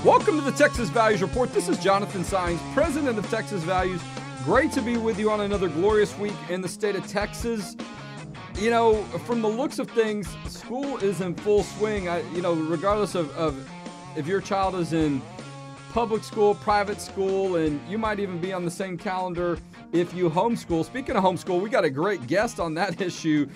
Welcome to the Texas Values Report. This is Jonathan Saenz, president of Texas Values. Great to be with you on another glorious week in the state of Texas. You know, from the looks of things, school is in full swing. Regardless of if your child is in public school, private school, and you might even be on the same calendar if you homeschool. Speaking of homeschool, we got a great guest on that issue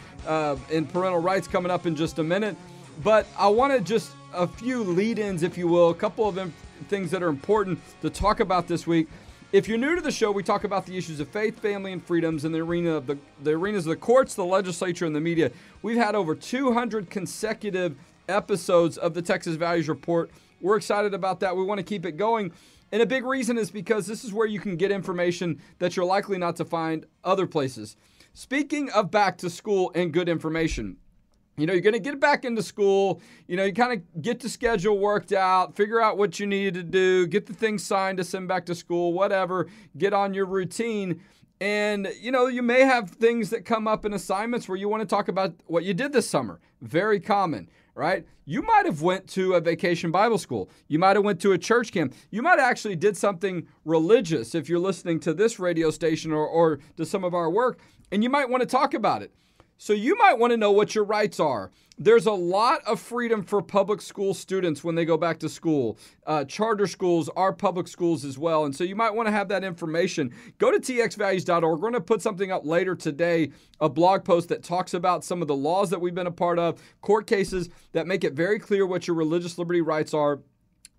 in parental rights coming up in just a minute. But I want to just a few lead-ins, if you will, a couple of things that are important to talk about this week. If you're new to the show, we talk about the issues of faith, family, and freedoms in the arenas of the courts, the legislature, and the media. We've had over 200 consecutive episodes of the Texas Values Report. We're excited about that. We want to keep it going. And a big reason is because this is where you can get information that you're likely not to find other places. Speaking of back to school and good information, you know, you're going to get back into school. You know, you kind of get the schedule worked out, figure out what you need to do, get the things signed to send back to school, whatever, get on your routine. And, you know, you may have things that come up in assignments where you want to talk about what you did this summer. Very common, right? You might have went to a vacation Bible school. You might have went to a church camp. You might have actually did something religious if you're listening to this radio station or to some of our work, and you might want to talk about it. So you might want to know what your rights are. There's a lot of freedom for public school students when they go back to school. Charter schools are public schools as well. And so you might want to have that information. Go to txvalues.org. We're going to put something up later today, a blog post that talks about some of the laws that we've been a part of, court cases that make it very clear what your religious liberty rights are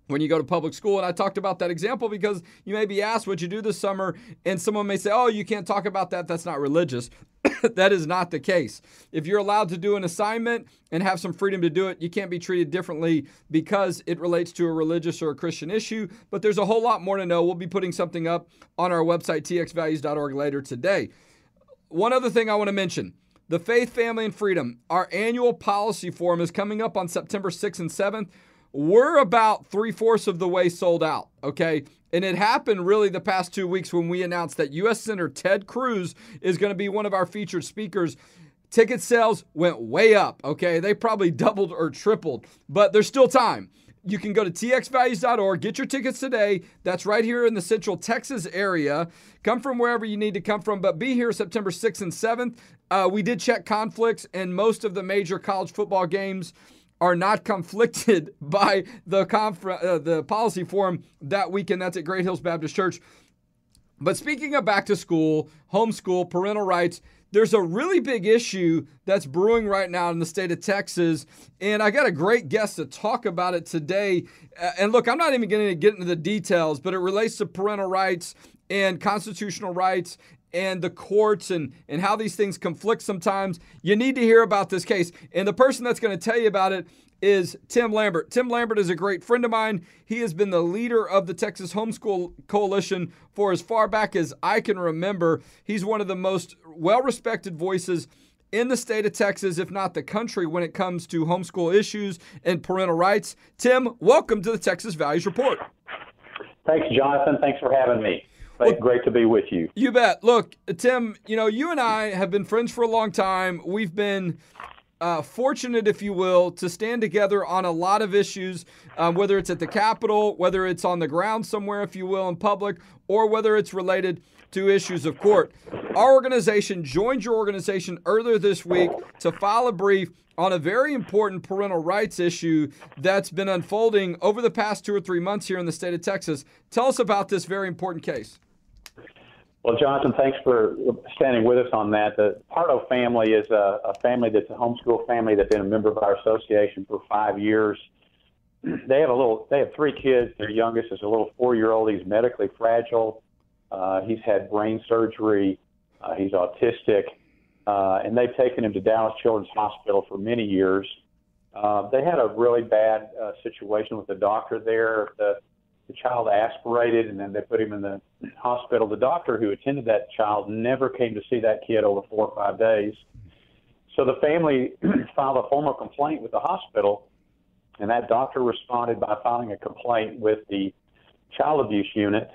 when you go to public school. And I talked about that example because you may be asked what you do this summer, and someone may say, oh, you can't talk about that. That's not religious. That is not the case. If you're allowed to do an assignment and have some freedom to do it, you can't be treated differently because it relates to a religious or a Christian issue. But there's a whole lot more to know. We'll be putting something up on our website, txvalues.org, later today. One other thing I want to mention. The Faith, Family, and Freedom, our annual policy forum, is coming up on September 6th and 7th. We're about 3/4 of the way sold out, okay? And it happened really the past 2 weeks when we announced that U.S. Senator Ted Cruz is going to be one of our featured speakers. Ticket sales went way up, okay? They probably doubled or tripled, but there's still time. You can go to txvalues.org, get your tickets today. That's right here in the Central Texas area. Come from wherever you need to come from, but be here September 6th and 7th. We did check conflicts, and most of the major college football games are not conflicted by the policy forum that weekend. That's at Great Hills Baptist Church. But speaking of back to school, homeschool, parental rights, there's a really big issue that's brewing right now in the state of Texas. And I got a great guest to talk about it today. And look, I'm not even going to get into the details, but it relates to parental rights and constitutional rights and the courts and how these things conflict sometimes. You need to hear about this case. And the person that's going to tell you about it is Tim Lambert. Tim Lambert is a great friend of mine. He has been the leader of the Texas Homeschool Coalition for as far back as I can remember. He's one of the most well-respected voices in the state of Texas, if not the country, when it comes to homeschool issues and parental rights. Tim, welcome to the Texas Values Report. Thanks, Jonathan. Thanks for having me. Great to be with you. You bet. Look, Tim, you know, you and I have been friends for a long time. We've been fortunate, if you will, to stand together on a lot of issues, whether it's at the Capitol, whether it's on the ground somewhere, if you will, in public, or whether it's related to issues of court. Our organization joined your organization earlier this week to file a brief on a very important parental rights issue that's been unfolding over the past 2 or 3 months here in the state of Texas. Tell us about this very important case. Well, Jonathan, thanks for standing with us on that. The Pardo family is a family that's a homeschool family that's been a member of our association for 5 years. They have 3 kids. Their youngest is a little 4-year-old. He's medically fragile. He's had brain surgery. He's autistic. And they've taken him to Dallas Children's Hospital for many years. They had a really bad situation with the doctor there. The child aspirated, and then they put him in the hospital. The doctor who attended that child never came to see that kid over 4 or 5 days. So the family filed a formal complaint with the hospital, and that doctor responded by filing a complaint with the child abuse unit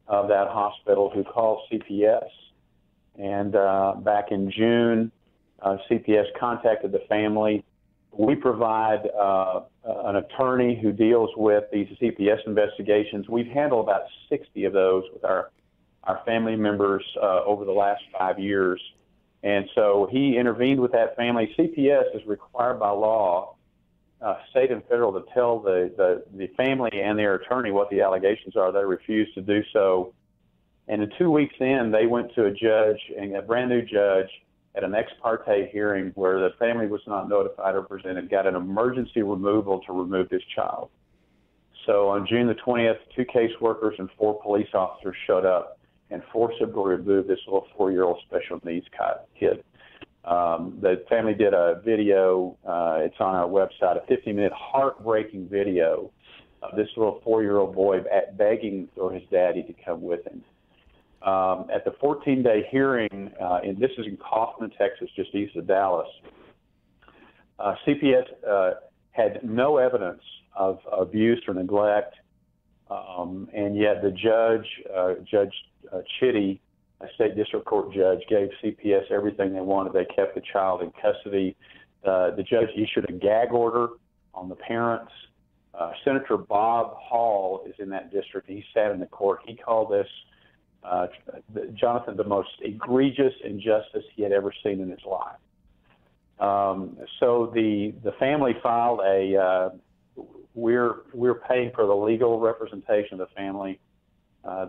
of that hospital, who called CPS. And back in June, CPS contacted the family We provide an attorney who deals with these CPS investigations. We've handled about 60 of those with our family members over the last 5 years. And so he intervened with that family. CPS is required by law, state and federal, to tell the family and their attorney what the allegations are. They refused to do so. And in 2 weeks in, they went to a judge, and a brand new judge, at an ex parte hearing where the family was not notified or presented, got an emergency removal to remove this child. So on June the 20th, 2 caseworkers and 4 police officers showed up and forcibly removed this little 4-year-old special needs kid. The family did a video, it's on our website, a 15-minute heartbreaking video of this little 4-year-old boy begging for his daddy to come with him. At the 14-day hearing, and this is in Kaufman, Texas, just east of Dallas, CPS had no evidence of abuse or neglect, and yet the judge, Judge Chitty, a state district court judge, gave CPS everything they wanted. They kept the child in custody. The judge issued a gag order on the parents. Senator Bob Hall is in that district. He sat in the court. He called this, Jonathan, the most egregious injustice he had ever seen in his life. So the family filed we're paying for the legal representation of the family.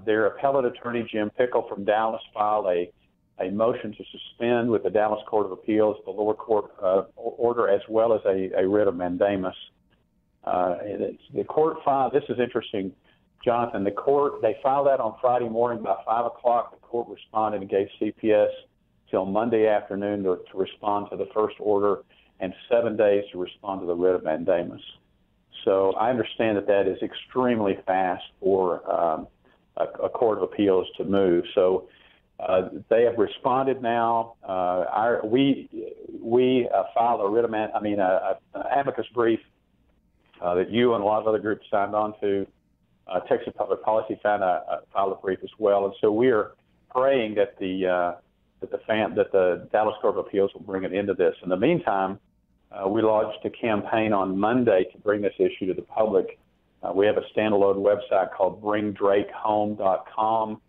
Their appellate attorney, Jim Pickle from Dallas, filed a motion to suspend with the Dallas Court of Appeals, the lower court order, as well as a writ of mandamus. The court filed, this is interesting, Jonathan, they filed that on Friday morning by 5 o'clock. The court responded and gave CPS till Monday afternoon to respond to the first order and 7 days to respond to the writ of mandamus. So I understand that is extremely fast for a court of appeals to move. So they have responded now. We filed an amicus brief that you and a lot of other groups signed on to. Texas Public Policy filed a brief as well, and so we are praying that the Dallas Court of Appeals will bring an end to this. In the meantime, we launched a campaign on Monday to bring this issue to the public. We have a standalone website called BringDrakeHome.com.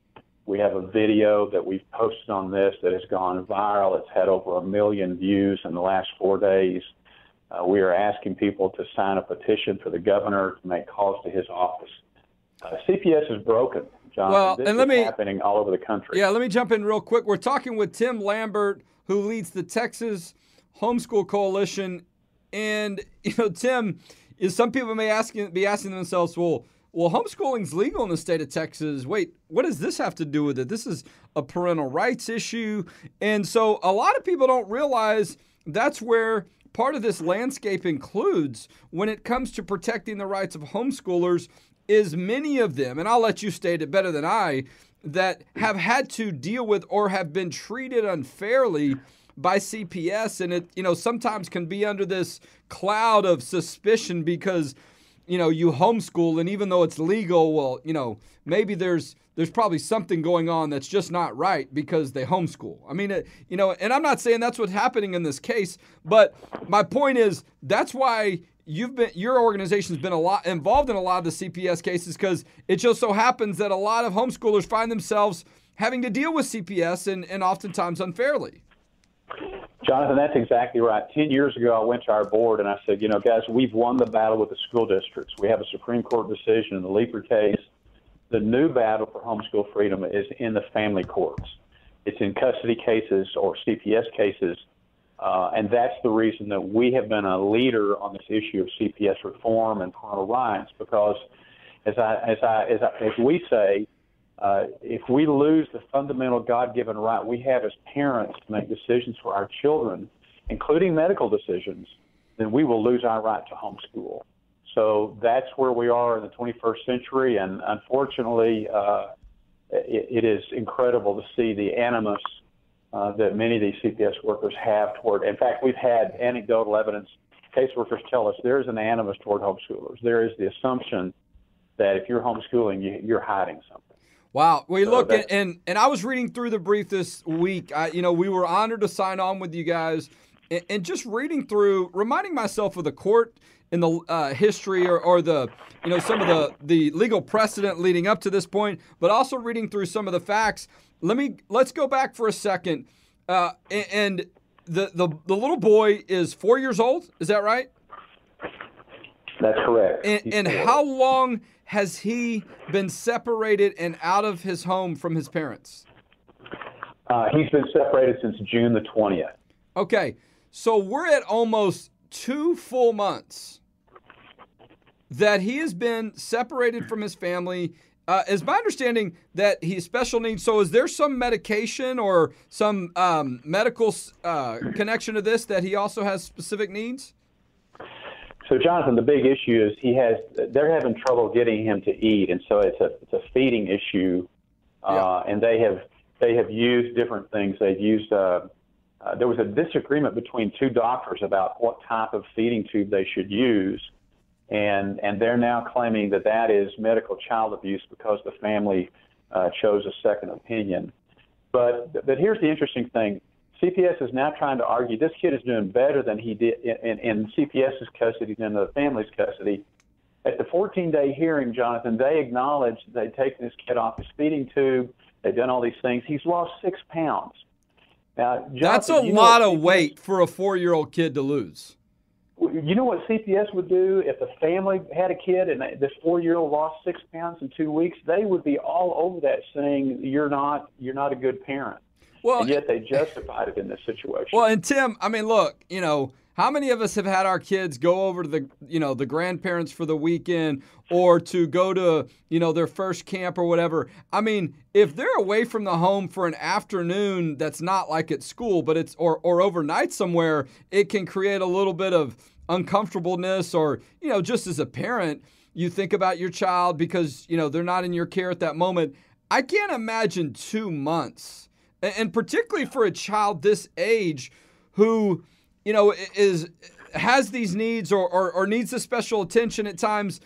We have a video that we've posted on this that has gone viral. It's had over 1 million views in the last 4 days. We are asking people to sign a petition for the governor to make calls to his office. CPS is broken, Jonathan. Well, this and is happening all over the country. Yeah, let me jump in real quick. We're talking with Tim Lambert, who leads the Texas Homeschool Coalition. And, Tim, some people may be asking themselves, well, homeschooling's legal in the state of Texas. Wait, what does this have to do with it? This is a parental rights issue. And so a lot of people don't realize that's where part of this landscape includes when it comes to protecting the rights of homeschoolers is many of them, and I'll let you state it better than I, that have had to deal with or have been treated unfairly by CPS. And it, sometimes can be under this cloud of suspicion because, you homeschool, and even though it's legal, well, maybe there's probably something going on that's just not right because they homeschool. I mean, and I'm not saying that's what's happening in this case, but my point is that's why your organization's been a lot involved in a lot of the CPS cases, because it just so happens that a lot of homeschoolers find themselves having to deal with CPS and oftentimes unfairly. Jonathan, that's exactly right. 10 years ago, I went to our board and I said, guys, we've won the battle with the school districts. We have a Supreme Court decision in the Leeper case. The new battle for homeschool freedom is in the family courts. It's in custody cases or CPS cases. And that's the reason that we have been a leader on this issue of CPS reform and parental rights, because as we say, if we lose the fundamental God-given right we have as parents to make decisions for our children, including medical decisions, then we will lose our right to homeschool. So that's where we are in the 21st century, and unfortunately, it is incredible to see the animus that many of these CPS workers have toward. In fact, we've had anecdotal evidence. Caseworkers tell us there is an animus toward homeschoolers. There is the assumption that if you're homeschooling, you're hiding something. Wow. We look and I was reading through the brief this week. We were honored to sign on with you guys, and just reading through, reminding myself of the court in the history or the, some of the legal precedent leading up to this point, but also reading through some of the facts. Let's go back for a second. And the little boy is 4 years old. Is that right? That's correct. And how long has he been separated and out of his home from his parents? He's been separated since June the 20th. Okay. So we're at almost 2 full months that he has been separated from his family. Is my understanding that he has special needs? So is there some medication or some medical connection to this that he also has specific needs? So, Jonathan, the big issue is they're having trouble getting him to eat, and so it's a feeding issue. And they have used different things. They've used there was a disagreement between two doctors about what type of feeding tube they should use, and they're now claiming that is medical child abuse because the family chose a second opinion. But here's the interesting thing. CPS is now trying to argue this kid is doing better than he did in CPS's custody than the family's custody. At the 14-day hearing, Jonathan, they acknowledged they'd taken this kid off his feeding tube. They'd done all these things. He's lost 6 pounds. Now, Jonathan, that's a lot of weight for a 4-year-old kid to lose. You know what CPS would do if the family had a kid and this 4-year-old lost 6 pounds in 2 weeks? They would be all over that, saying you're not a good parent. Well, and yet they justified it in this situation. Well, and Tim, I mean, look, how many of us have had our kids go over to the grandparents for the weekend or to go to, their first camp or whatever? I mean, if they're away from the home for an afternoon that's not like at school, but it's or overnight somewhere, it can create a little bit of uncomfortableness or, just as a parent, you think about your child because, they're not in your care at that moment. I can't imagine 2 months. And particularly for a child this age who, has these needs or needs the special attention at times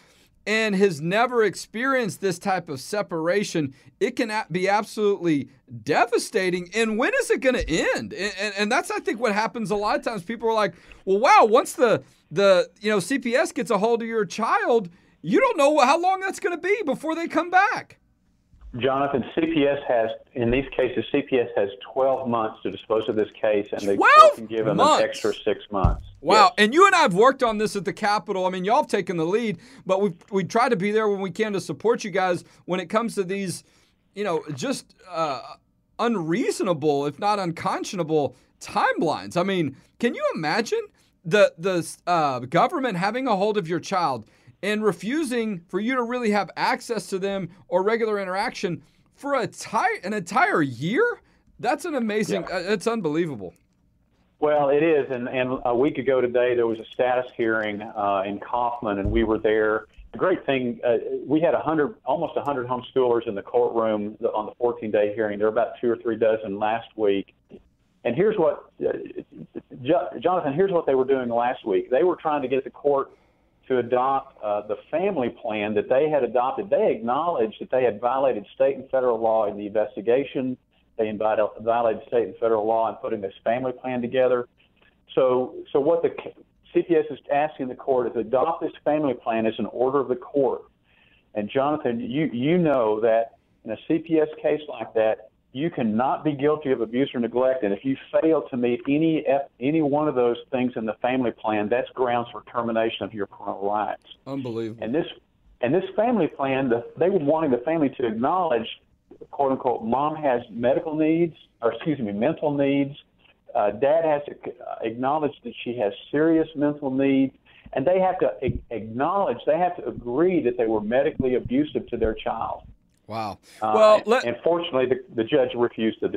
and has never experienced this type of separation, it can be absolutely devastating. And when is it going to end? And that's, I think, what happens a lot of times. People are like, well, wow, once the CPS gets a hold of your child, you don't know how long that's going to be before they come back. Jonathan, in these cases, CPS has 12 months to dispose of this case, and they can give them an extra 6 months. Wow. Yes. And you and I have worked on this at the Capitol. I mean, y'all have taken the lead, but we try to be there when we can to support you guys when it comes to these, just unreasonable, if not unconscionable timelines. I mean, can you imagine the government having a hold of your child and refusing for you to really have access to them or regular interaction for an entire year? That's an amazing, it's unbeliveable. Well, it is. And a week ago today, there was a status hearing in Kaufman, and we were there. The great thing, we had almost 100 homeschoolers in the courtroom on the 14-day hearing. There were about 2 or 3 dozen last week. And here's what, Jonathan, here's what they were doing last week. They were trying to get the court to adopt the family plan that they had adopted. They acknowledged that they had violated state and federal law in the investigation. They violated state and federal law in putting this family plan together. So what the CPS is asking the court is to adopt this family plan as an order of the court. And Jonathan, you know that in a CPS case like that, you cannot be guilty of abuse or neglect, and if you fail to meet any one of those things in the family plan, that's grounds for termination of your parental rights. Unbelievable. And this family plan, they were wanting the family to acknowledge, quote unquote, mom has mental needs. Dad has to acknowledge that she has serious mental needs, and they have to agree that they were medically abusive to their child. Wow. And fortunately, the judge refused to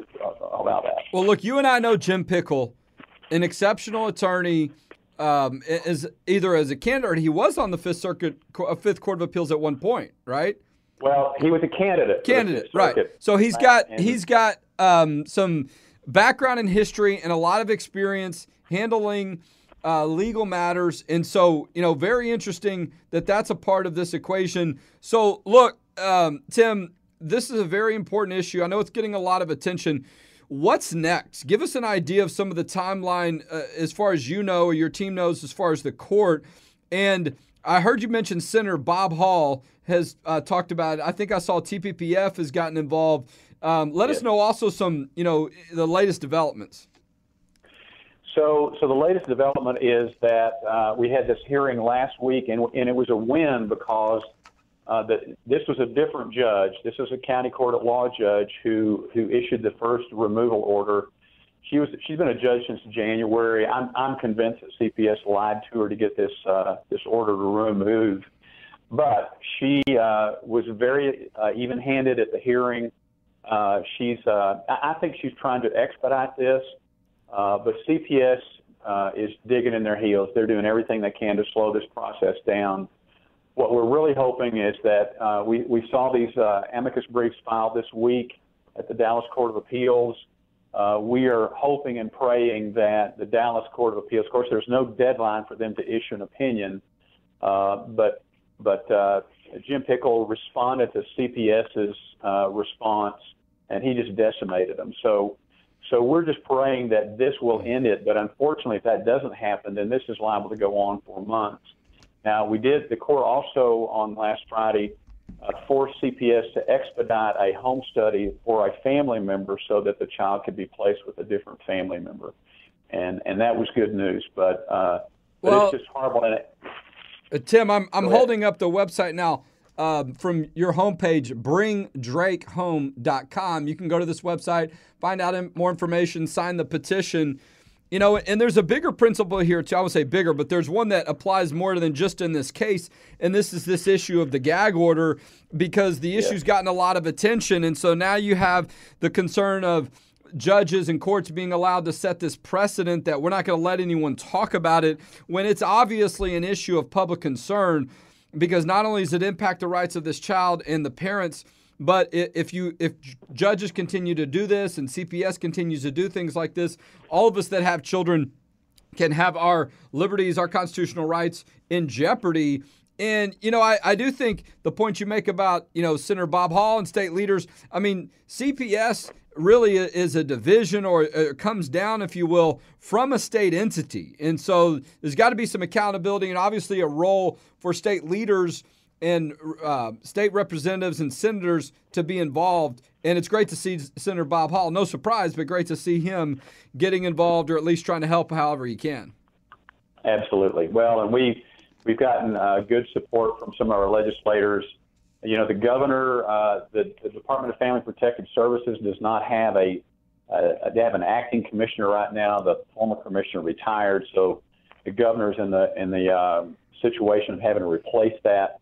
allow that. Well, look, you and I know Jim Pickle, an exceptional attorney, is either as a candidate, he was on the Fifth Court of Appeals at one point, right? Well, he was a candidate. Right. So he's got some background in history and a lot of experience handling legal matters. And so, very interesting that that's a part of this equation. So, look, Tim, this is a very important issue. I know it's getting a lot of attention. What's next? Give us an idea of some of the timeline as far as you know, or your team knows, as far as the court. And I heard you mention Senator Bob Hall has talked about it. I think I saw TPPF has gotten involved. Let us know also some, the latest developments. So the latest development is that we had this hearing last week, and it was a win because this was a different judge. This was a county court of law judge who issued the first removal order. She's been a judge since January. I'm convinced that CPS lied to her to get this order removed, but she was very even-handed at the hearing. I think she's trying to expedite this, but CPS is digging in their heels. They're doing everything they can to slow this process down. What we're really hoping is that we saw these amicus briefs filed this week at the Dallas Court of Appeals. We are hoping and praying that the Dallas Court of Appeals, of course, there's no deadline for them to issue an opinion, but Jim Pickle responded to CPS's response, and he just decimated them. So we're just praying that this will end it, but unfortunately, if that doesn't happen, then this is liable to go on for months. Now, the court also on last Friday forced CPS to expedite a home study for a family member so that the child could be placed with a different family member. And that was good news, but it's just horrible. Tim, I'm holding up the website now from your homepage, bringdrakehome.com. You can go to this website, find out more information, sign the petition. And there's a bigger principle here, too. I would say bigger, but there's one that applies more than just in this case, and this is this issue of the gag order, because the issue's gotten a lot of attention, and so now you have the concern of judges and courts being allowed to set this precedent that we're not going to let anyone talk about it when it's obviously an issue of public concern, because not only does it impact the rights of this child and the parents, but if judges continue to do this and CPS continues to do things like this, all of us that have children can have our liberties, our constitutional rights in jeopardy. And, I do think the point you make about, Senator Bob Hall and state leaders, I mean, CPS really is a division or comes down, if you will, from a state entity. And so there's got to be some accountability and obviously a role for state leaders and state representatives and senators to be involved. And it's great to see Senator Bob Hall, no surprise, but great to see him getting involved or at least trying to help however he can. Absolutely. Well, and we've gotten good support from some of our legislators. The governor, the Department of Family Protective Services does not have they have an acting commissioner right now. The former commissioner retired, so the governor's in the situation of having to replace that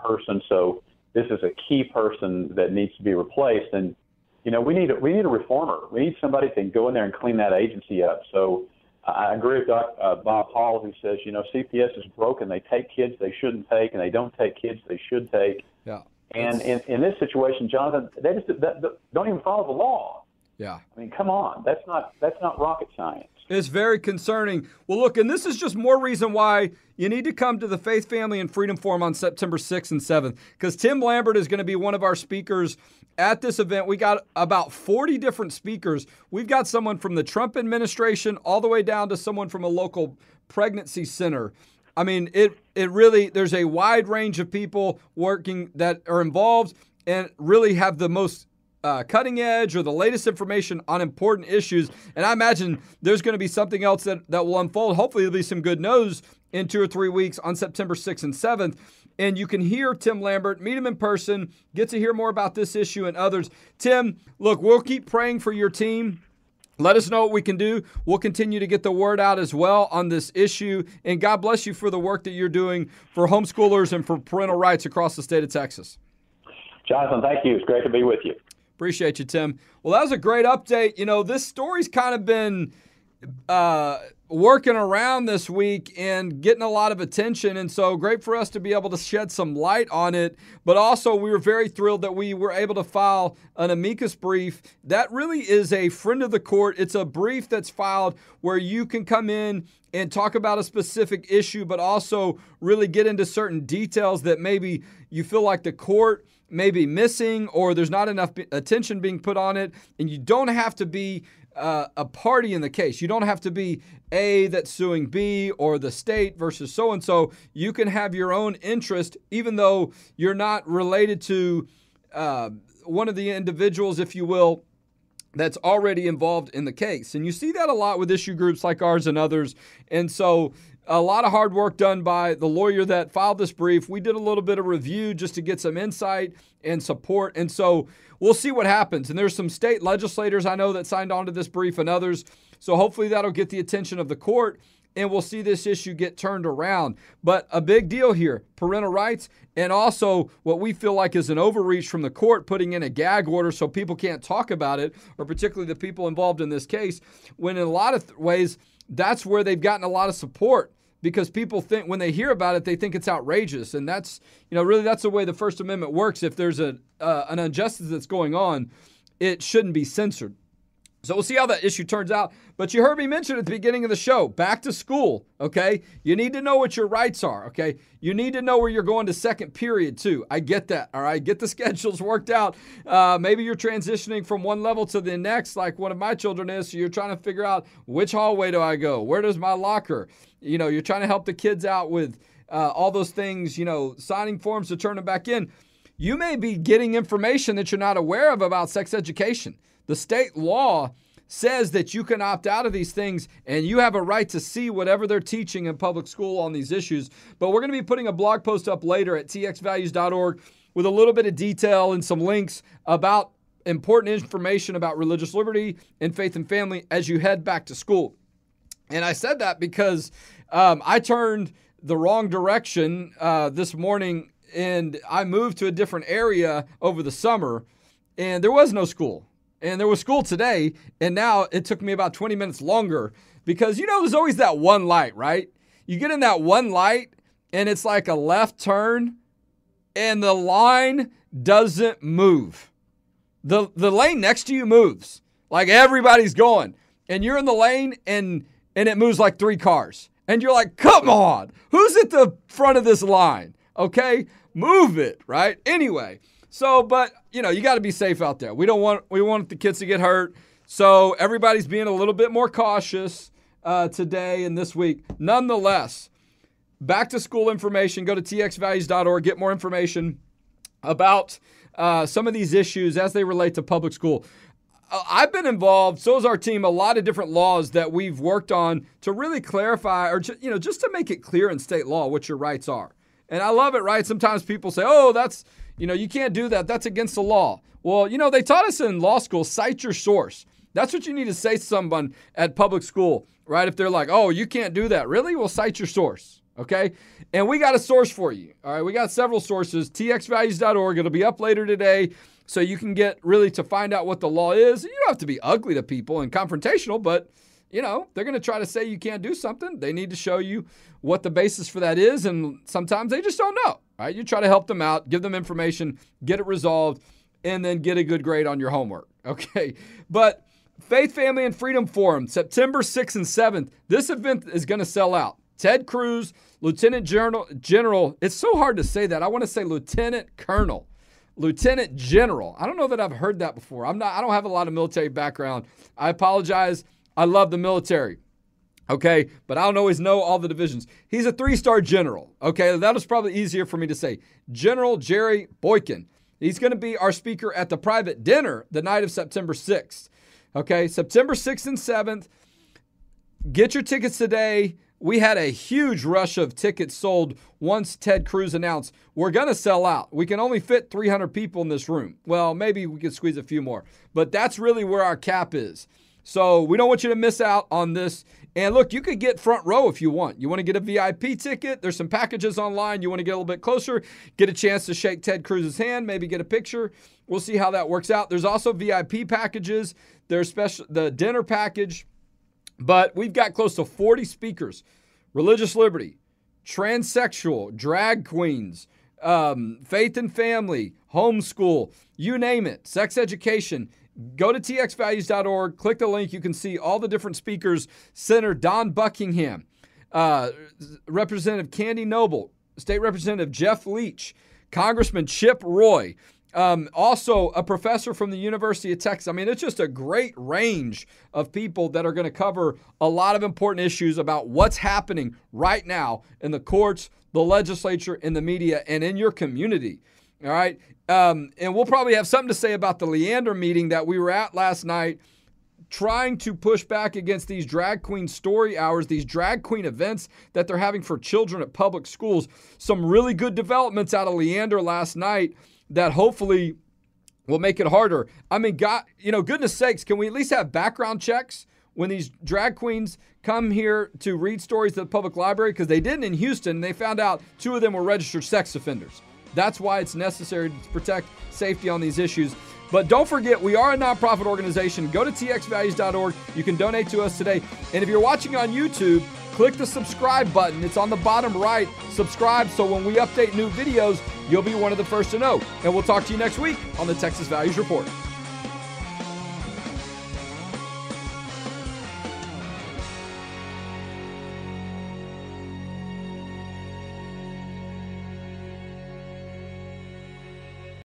person. So this is a key person that needs to be replaced, and we need a reformer. We need somebody that can go in there and clean that agency up. So I agree with Bob Hall, who says CPS is broken. They take kids they shouldn't take, and they don't take kids they should take. Yeah. And in this situation, Jonathan, they just don't even follow the law. Yeah. I mean, come on, that's not rocket science. It's very concerning. Well, look, and this is just more reason why you need to come to the Faith, Family, and Freedom Forum on September 6th and 7th, because Tim Lambert is going to be one of our speakers at this event. We got about 40 different speakers. We've got someone from the Trump administration all the way down to someone from a local pregnancy center. I mean, it really, there's a wide range of people working that are involved and really have the most cutting edge or the latest information on important issues. And I imagine there's going to be something else that will unfold. Hopefully there'll be some good news in 2 or 3 weeks on September 6th and 7th. And you can hear Tim Lambert, meet him in person, get to hear more about this issue and others. Tim, look, we'll keep praying for your team. Let us know what we can do. We'll continue to get the word out as well on this issue. And God bless you for the work that you're doing for homeschoolers and for parental rights across the state of Texas. Jonathan, thank you. It's great to be with you. Appreciate you, Tim. Well, that was a great update. This story's kind of been working around this week and getting a lot of attention, and so great for us to be able to shed some light on it. But also, we were very thrilled that we were able to file an amicus brief. That really is a friend of the court. It's a brief that's filed where you can come in and talk about a specific issue, but also really get into certain details that maybe you feel like the court maybe missing or there's not enough attention being put on it. And you don't have to be a party in the case. You don't have to be A that's suing B or the state versus so-and-so. You can have your own interest, even though you're not related to one of the individuals, if you will, that's already involved in the case. And you see that a lot with issue groups like ours and others. And so a lot of hard work done by the lawyer that filed this brief. We did a little bit of review just to get some insight and support. And so we'll see what happens. And there's some state legislators I know that signed on to this brief and others. So hopefully that'll get the attention of the court and we'll see this issue get turned around. But a big deal here, parental rights, and also what we feel like is an overreach from the court putting in a gag order so people can't talk about it, or particularly the people involved in this case, when in a lot of ways, that's where they've gotten a lot of support. Because people think when they hear about it, they think it's outrageous. And that's, really that's the way the First Amendment works. If there's an injustice that's going on, it shouldn't be censored. So we'll see how that issue turns out. But you heard me mention at the beginning of the show, back to school, okay? You need to know what your rights are, okay? You need to know where you're going to second period too. I get that, all right? Get the schedules worked out. Maybe you're transitioning from one level to the next like one of my children is, so you're trying to figure out which hallway do I go? Where does my locker? You're trying to help the kids out with all those things, signing forms to turn them back in. You may be getting information that you're not aware of about sex education. The state law says that you can opt out of these things and you have a right to see whatever they're teaching in public school on these issues. But we're going to be putting a blog post up later at txvalues.org with a little bit of detail and some links about important information about religious liberty and faith and family as you head back to school. And I said that because I turned the wrong direction this morning and I moved to a different area over the summer and there was no school. And there was school today, and now it took me about 20 minutes longer because, there's always that one light, right? You get in that one light, and it's like a left turn, and the line doesn't move. The lane next to you moves. Like everybody's going. And you're in the lane, and it moves like 3 cars. And you're like, come on, who's at the front of this line? Okay, move it, right? Anyway. So, but, you got to be safe out there. We want the kids to get hurt. So everybody's being a little bit more cautious today and this week. Nonetheless, back to school information. Go to txvalues.org. Get more information about some of these issues as they relate to public school. I've been involved, so has our team, a lot of different laws that we've worked on to really clarify or, just to make it clear in state law what your rights are. And I love it, right? Sometimes people say, oh, that's, you can't do that. That's against the law. Well, they taught us in law school, cite your source. That's what you need to say to someone at public school, right? If they're like, oh, you can't do that. Really? Well, cite your source, okay? And we got a source for you, all right? We got several sources, txvalues.org. It'll be up later today so you can get really to find out what the law is. You don't have to be ugly to people and confrontational, but, they're going to try to say you can't do something. They need to show you what the basis for that is, and sometimes they just don't know. Right? You try to help them out, give them information, get it resolved, and then get a good grade on your homework. Okay. But Faith, Family, and Freedom Forum, September 6th and 7th. This event is going to sell out. Ted Cruz, Lieutenant General. It's so hard to say that. I want to say Lieutenant Colonel. Lieutenant General. I don't know that I've heard that before. I don't have a lot of military background. I apologize. I love the military. Okay, but I don't always know all the divisions. He's a 3-star general. Okay, that was probably easier for me to say. General Jerry Boykin. He's going to be our speaker at the private dinner the night of September 6th. Okay, September 6th and 7th. Get your tickets today. We had a huge rush of tickets sold once Ted Cruz announced we're going to sell out. We can only fit 300 people in this room. Well, maybe we could squeeze a few more, but that's really where our cap is. So we don't want you to miss out on this. And look, you could get front row if you want. You want to get a VIP ticket. There's some packages online. You want to get a little bit closer, get a chance to shake Ted Cruz's hand, maybe get a picture. We'll see how that works out. There's also VIP packages. There's the dinner package. But we've got close to 40 speakers. Religious liberty, transsexual, drag queens, faith and family, homeschool, you name it, sex education. Go to txvalues.org, click the link. You can see all the different speakers. Senator Don Buckingham, Representative Candy Noble, State Representative Jeff Leach, Congressman Chip Roy, Also, a professor from the University of Texas. I mean, it's just a great range of people that are going to cover a lot of important issues about what's happening right now in the courts, the legislature, in the media, and in your community. All right. And we'll probably have something to say about the Leander meeting that we were at last night, trying to push back against these drag queen story hours, these drag queen events that they're having for children at public schools. Some really good developments out of Leander last night that hopefully will make it harder. I mean, God, goodness sakes, can we at least have background checks when these drag queens come here to read stories at the public library? Because they didn't in Houston. They found out 2 of them were registered sex offenders. That's why it's necessary to protect safety on these issues. But don't forget, we are a nonprofit organization. Go to txvalues.org. You can donate to us today. And if you're watching on YouTube, click the subscribe button. It's on the bottom right. Subscribe so when we update new videos, you'll be one of the first to know. And we'll talk to you next week on the Texas Values Report.